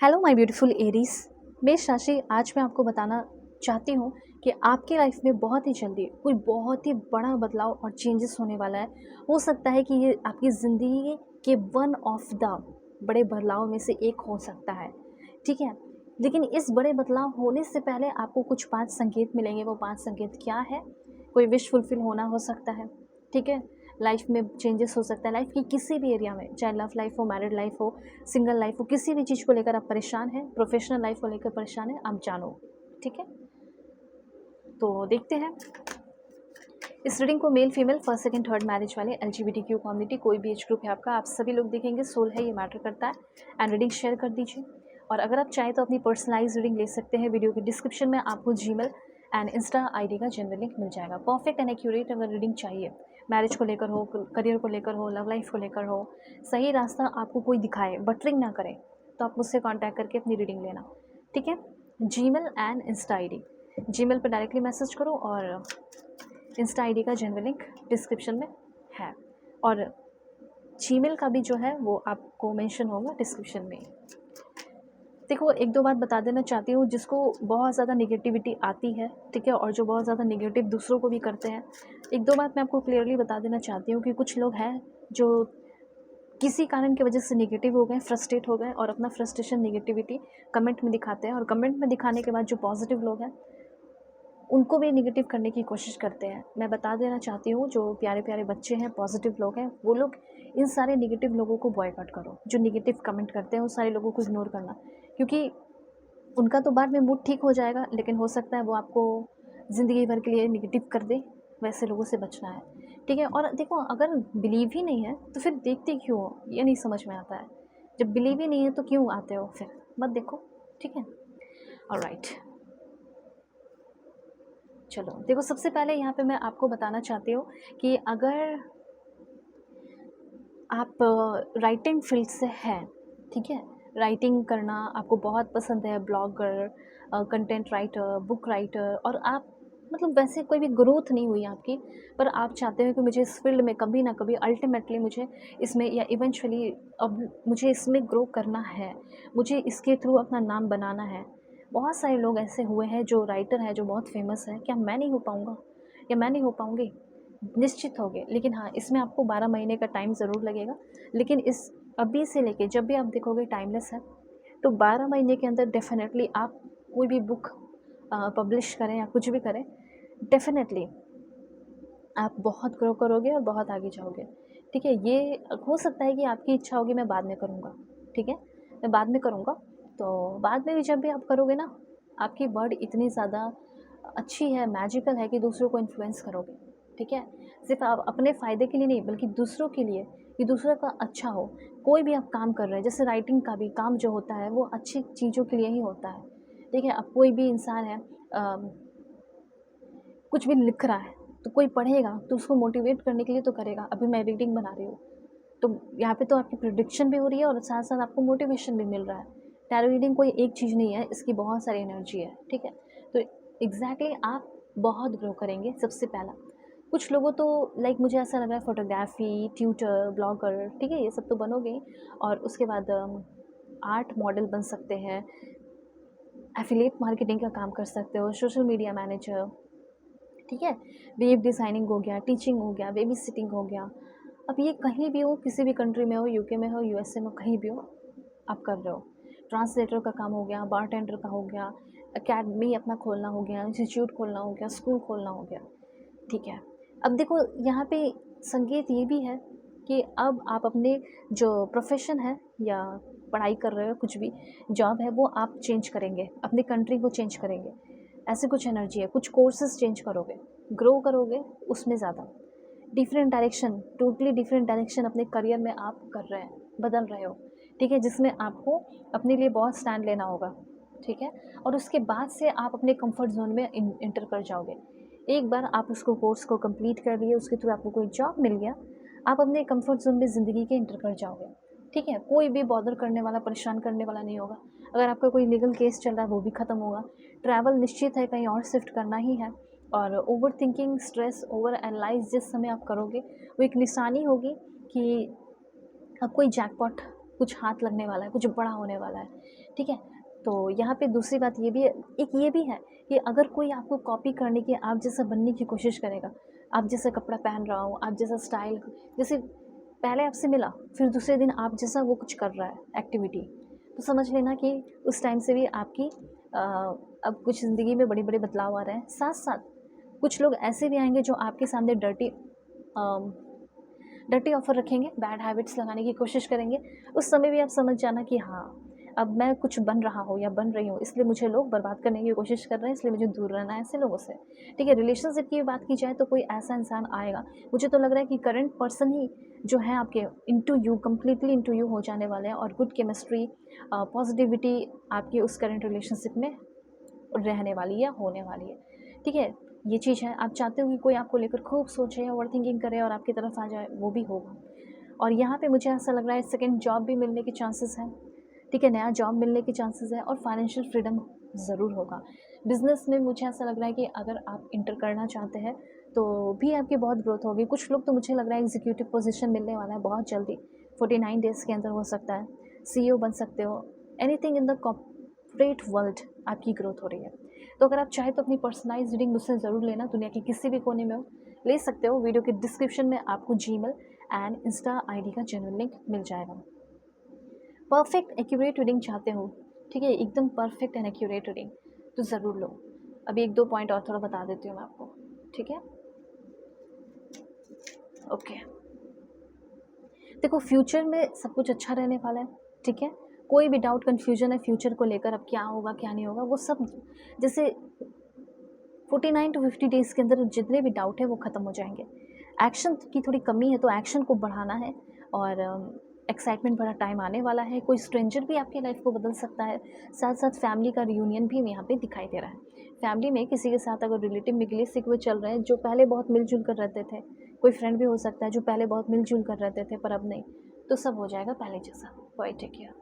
Hello my beautiful Aries. मेष राशि, आज मैं आपको बताना चाहती हूँ कि आपकी लाइफ में बहुत ही जल्दी कोई बहुत ही बड़ा बदलाव और चेंजेस होने वाला है। हो सकता है कि ये आपकी ज़िंदगी के वन ऑफ द बड़े बदलाव में से एक हो सकता है, ठीक है। लेकिन इस बड़े बदलाव होने से पहले आपको कुछ 5 संकेत मिलेंगे। वो 5 संकेत क्या है? कोई विश फुलफिल होना हो सकता है, ठीक है। लाइफ में चेंजेस हो सकता है, लाइफ की किसी भी एरिया में, चाहे लव लाइफ हो, मैरिड लाइफ हो, सिंगल लाइफ हो, किसी भी चीज़ को लेकर आप परेशान हैं, प्रोफेशनल लाइफ को लेकर परेशान हैं, आप जानो, ठीक है। तो देखते हैं इस रीडिंग को। Male female, first second third marriage वाले, LGBTQ कम्युनिटी, कोई भी एज ग्रुप है आपका, आप सभी लोग देखेंगे। सोल है, ये मैटर करता है। एंड रीडिंग शेयर कर दीजिए। और अगर आप चाहें तो अपनी पर्सनलाइज रीडिंग ले सकते हैं। वीडियो के डिस्क्रिप्शन में आपको जीमेल एंड इंस्टा ID का जनरल लिंक मिल जाएगा। परफेक्ट एंड एक्यूरेट अगर रीडिंग चाहिए, मैरिज को लेकर हो, करियर को लेकर हो, लव लाइफ को लेकर हो, सही रास्ता आपको कोई दिखाए, बटरिंग ना करे, तो आप मुझसे कॉन्टैक्ट करके अपनी रीडिंग लेना, ठीक है। Gmail and Insta ID, Gmail पर डायरेक्टली मैसेज करो और इंस्टा ID का जनरल लिंक डिस्क्रिप्शन में है। और जीमेल का भी जो है वो आपको मेंशन होगा डिस्क्रिप्शन में। देखो, एक दो बात बता देना चाहती हूँ। जिसको बहुत ज़्यादा निगेटिविटी आती है, ठीक है, और जो बहुत ज़्यादा निगेटिव दूसरों को भी करते हैं, एक दो बात मैं आपको क्लियरली बता देना चाहती हूँ कि कुछ लोग हैं जो किसी कारण की वजह से निगेटिव हो गए, फ्रस्ट्रेट हो गए, और अपना फ्रस्ट्रेशन निगेटिविटी कमेंट में दिखाते हैं। और कमेंट में दिखाने के बाद जो पॉजिटिव लोग हैं उनको भी निगेटिव करने की कोशिश करते हैं। मैं बता देना चाहती हूँ, जो प्यारे प्यारे बच्चे हैं, पॉजिटिव लोग हैं, वो लोग इन सारे निगेटिव लोगों को बॉयकॉट करो। जो निगेटिव कमेंट करते हैं उन सारे लोगों को इग्नोर करना, क्योंकि उनका तो बाद में मूड ठीक हो जाएगा, लेकिन हो सकता है वो आपको ज़िंदगी भर के लिए निगेटिव कर दे। वैसे लोगों से बचना है, ठीक है। और देखो, अगर बिलीव ही नहीं है तो फिर देखते क्यों हो, ये नहीं समझ में आता है। जब बिलीव ही नहीं है तो क्यों आते हो, फिर मत देखो, ठीक है। ऑलराइट, चलो देखो, सबसे पहले यहाँ पे मैं आपको बताना चाहती हूँ कि अगर आप राइटिंग फील्ड से हैं, ठीक है, राइटिंग करना आपको बहुत पसंद है, blogger, content writer, book writer, और आप मतलब वैसे कोई भी ग्रोथ नहीं हुई आपकी, पर आप चाहते हो कि मुझे इस फील्ड में कभी ना कभी अल्टीमेटली मुझे इसमें या इवेंचुअली अब मुझे इसमें ग्रो करना है, मुझे इसके थ्रू अपना नाम बनाना है। बहुत सारे लोग ऐसे हुए हैं जो राइटर हैं, जो बहुत फेमस हैं। क्या मैं नहीं हो पाऊँगा या मैं नहीं हो पाऊँगी? निश्चित होगे, लेकिन हाँ, इसमें आपको 12 महीने का टाइम ज़रूर लगेगा। लेकिन इस अभी से लेके जब भी आप देखोगे टाइमलेस है, तो 12 महीने के अंदर डेफिनेटली आप कोई भी बुक पब्लिश करें या कुछ भी करें, डेफिनेटली आप बहुत ग्रो करोगे और बहुत आगे जाओगे, ठीक है। ये हो सकता है कि आपकी इच्छा होगी मैं बाद में करूँगा, ठीक है, मैं बाद में करूँगा। तो बाद में भी जब भी आप करोगे ना, आपकी वर्ड इतनी ज़्यादा अच्छी है, मैजिकल है कि दूसरों को इन्फ्लुएंस करोगे, ठीक है। सिर्फ आप अपने फ़ायदे के लिए नहीं, बल्कि दूसरों के लिए, कि दूसरों का अच्छा हो। कोई भी आप काम कर रहे हैं, जैसे राइटिंग का भी काम जो होता है वो अच्छी चीज़ों के लिए ही होता है, ठीक है। अब कोई भी इंसान है, कुछ भी लिख रहा है, तो कोई पढ़ेगा तो उसको मोटिवेट करने के लिए तो करेगा। अभी मैं रीडिंग बना रही हूँ, तो यहाँ पे तो आपकी प्रिडिक्शन भी हो रही है और साथ साथ आपको मोटिवेशन भी मिल रहा है। टैरो रीडिंग कोई एक चीज़ नहीं है, इसकी बहुत सारी एनर्जी है, ठीक है। तो एग्जैक्टली आप बहुत ग्रो करेंगे। सबसे पहला, कुछ लोगों तो लाइक मुझे ऐसा लग रहा है फोटोग्राफी, ट्यूटर, ब्लॉगर, ठीक है, ये सब तो बनोगे ही। और उसके बाद आर्ट मॉडल बन सकते हैं, एफिलिएट मार्केटिंग का काम कर सकते हो, सोशल मीडिया मैनेजर, ठीक है, वेब डिज़ाइनिंग हो गया, टीचिंग हो गया, बेबी सिटिंग हो गया। अब ये कहीं भी हो, किसी भी कंट्री में हो, UK में हो, USA में, कहीं भी हो, आप कर रहे हो। ट्रांसलेटर का काम हो गया, बारटेंडर का हो गया, एकेडमी अपना खोलना हो गया, इंस्टीट्यूट खोलना हो गया, स्कूल खोलना हो गया, ठीक है। अब देखो, यहाँ पे संकेत ये भी है कि अब आप अपने जो प्रोफेशन है या पढ़ाई कर रहे हो, कुछ भी जॉब है, वो आप चेंज करेंगे, अपनी कंट्री को चेंज करेंगे। ऐसी कुछ एनर्जी है, कुछ कोर्सेज चेंज करोगे, ग्रो करोगे उसमें ज़्यादा। Different direction, totally different direction अपने करियर में आप कर रहे हैं, बदल रहे हो, ठीक है, जिसमें आपको अपने लिए बहुत स्टैंड लेना होगा, ठीक है। और उसके बाद से आप अपने कंफर्ट जोन में इंटर कर जाओगे। एक बार आप उसको कोर्स को कंप्लीट कर लिए, उसके थ्रू आपको कोई जॉब मिल गया, आप अपने कंफर्ट जोन में ज़िंदगी के इंटर कर जाओगे, ठीक है। कोई भी बॉदर करने वाला, परेशान करने वाला नहीं होगा। अगर आपका कोई लीगल केस चल रहा है वो भी ख़त्म होगा। ट्रैवल निश्चित है, कहीं और शिफ्ट करना ही है। और over thinking, stress, over analyse जिस समय आप करोगे, वो एक निशानी होगी कि अब कोई जैकपॉट कुछ हाथ लगने वाला है, कुछ बड़ा होने वाला है, ठीक है। तो यहाँ पे दूसरी बात ये भी है, एक ये भी है कि अगर कोई आपको कॉपी करने की, आप जैसा बनने की कोशिश करेगा, आप जैसा कपड़ा पहन रहा हो, आप जैसा स्टाइल, जैसे पहले आपसे मिला, फिर दूसरे दिन आप जैसा वो कुछ कर रहा है एक्टिविटी, तो समझ लेना कि उस टाइम से भी आपकी अब कुछ ज़िंदगी में बड़े बड़े बदलाव आ रहे हैं। साथ साथ कुछ लोग ऐसे भी आएंगे जो आपके सामने डर्टी ऑफ़र रखेंगे, बैड हैबिट्स लगाने की कोशिश करेंगे। उस समय भी आप समझ जाना कि हाँ, अब मैं कुछ बन रहा हूँ या बन रही हूँ, इसलिए मुझे लोग बर्बाद करने की कोशिश कर रहे हैं, इसलिए मुझे दूर रहना है ऐसे लोगों से, ठीक है। रिलेशनशिप की बात की जाए तो कोई ऐसा इंसान आएगा, मुझे तो लग रहा है कि करंट पर्सन ही जो है आपके into you, completely into you हो जाने वाले हैं, और गुड केमिस्ट्री, पॉजिटिविटी आपकी उस करंट रिलेशनशिप में रहने वाली है, होने वाली है, ठीक है। ये चीज़ है, आप चाहते हो कि कोई आपको लेकर खूब सोचे, ओवरथिंकिंग करे और आपकी तरफ आ जाए, वो भी होगा। और यहाँ पे मुझे ऐसा लग रहा है सेकंड जॉब भी मिलने के चांसेस हैं, ठीक है, नया जॉब मिलने के चांसेस है, और फाइनेंशियल फ्रीडम ज़रूर होगा। बिज़नेस में मुझे ऐसा लग रहा है कि अगर आप इंटर करना चाहते हैं तो भी आपकी बहुत ग्रोथ होगी। कुछ लोग तो मुझे लग रहा है एग्जीक्यूटिव पोजीशन मिलने वाला है बहुत जल्दी, 49 डेज़ के अंदर हो सकता है, सीईओ बन सकते हो, anything in the corporate world आपकी ग्रोथ हो रही है। तो अगर आप चाहें तो अपनी पर्सनलाइज रीडिंग मुझसे ज़रूर लेना, दुनिया के किसी भी कोने में हो ले सकते हो। वीडियो के डिस्क्रिप्शन में आपको जीमेल एंड इंस्टा आईडी का जेन्युइन लिंक मिल जाएगा। परफेक्ट एक्यूरेट रीडिंग चाहते हो, ठीक है, एकदम परफेक्ट एंड एक्यूरेट रीडिंग, तो ज़रूर लो। अभी एक दो पॉइंट और थोड़ा बता देती हूँ मैं आपको, ठीक है। ओके, देखो फ्यूचर में सब कुछ अच्छा रहने वाला है, ठीक है। कोई भी डाउट कन्फ्यूजन है फ्यूचर को लेकर, अब क्या होगा क्या नहीं होगा, वो सब जैसे 49 टू 50 डेज़ के अंदर जितने भी डाउट है वो ख़त्म हो जाएंगे। एक्शन की थोड़ी कमी है, तो एक्शन को बढ़ाना है, और एक्साइटमेंट भरा टाइम आने वाला है। कोई स्ट्रेंजर भी आपकी लाइफ को बदल सकता है। साथ साथ फैमिली का रियूनियन भी यहाँ पे दिखाई दे रहा है। फैमिली में किसी के साथ अगर रिलेटिव में गिले शिकवे चल रहे हैं, जो पहले बहुत मिलजुल कर रहते थे, कोई फ्रेंड भी हो सकता है जो पहले बहुत मिलजुल कर रहते थे पर अब नहीं, तो सब हो जाएगा पहले जैसा। Bye, take care.